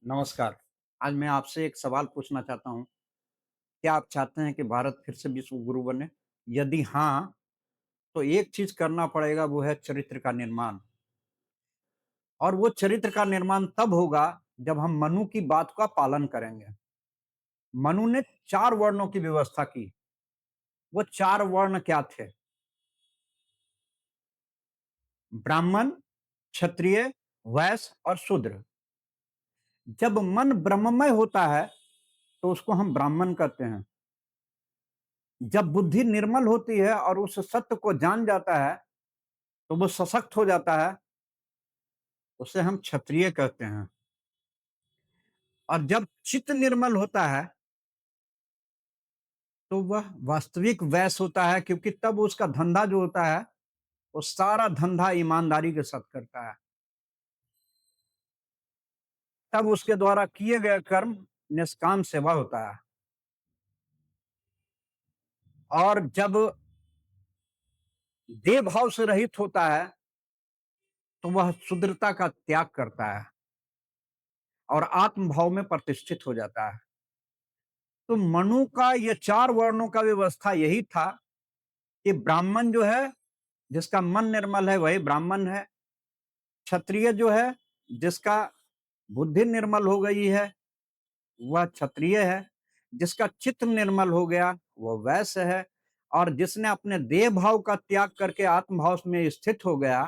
नमस्कार। आज मैं आपसे एक सवाल पूछना चाहता हूँ, क्या आप चाहते हैं कि भारत फिर से विश्व गुरु बने? यदि हाँ, तो एक चीज़ करना पड़ेगा वो है चरित्र का निर्माण और वो चरित्र का निर्माण तब होगा जब हम मनु की बात का पालन करेंगे। मनु ने 4 वर्णों की व्यवस्था की। वो 4 वर्ण क्या थे? ब्राह्मण, क्षत्रिय, वैश्य और शूद्र। जब मन ब्रह्ममय होता है, तो उसको हम ब्राह्मण कहते हैं। जब बुद्धि निर्मल होती है और उस सत्य को जान जाता है, तो वो सशक्त हो जाता है, उसे हम क्षत्रिय कहते हैं। और जब चित्त निर्मल होता है, तो वह वास्तविक वैश्य होता है क्योंकि तब उसका धंधा जो होता है, वो सारा धंधा ईमानदारी के साथ करता है। तब उसके द्वारा किए गए कर्म निष्काम सेवा होता है। और जब देह भाव से रहित होता है, तो वह शुद्रता का त्याग करता है और आत्म भाव में प्रतिष्ठित हो जाता है। तो मनु का ये 4 वर्णों का व्यवस्था यही था कि ब्राह्मण जो है, जिसका मन निर्मल है वही ब्राह्मण है। क्षत्रिय जो है, जिसका बुद्धि निर्मल हो गई है, वह क्षत्रिय है। जिसका चित्त निर्मल हो गया, वह वैश्य है। और जिसने अपने देह भाव का त्याग करके आत्म भाव में स्थित हो गया,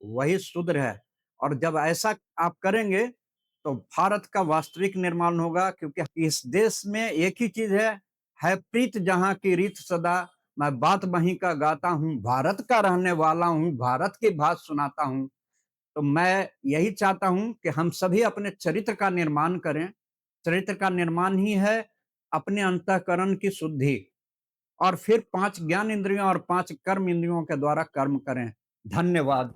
वही शूद्र है। और जब ऐसा आप करेंगे, तो भारत का वास्तविक निर्माण होगा क्योंकि इस देश में एक ही चीज है प्रीत जहाँ की रीत सदा, मैं बात वहीं का गाता हूँ, भारत का रहने वाला हूँ, भारत की बात सुनाता हूँ। तो मैं यही चाहता हूँ कि हम सभी अपने चरित्र का निर्माण करें। चरित्र का निर्माण ही है अपने अंतःकरण की शुद्धि और फिर 5 ज्ञान इंद्रियों और 5 कर्म इंद्रियों के द्वारा कर्म करें। धन्यवाद।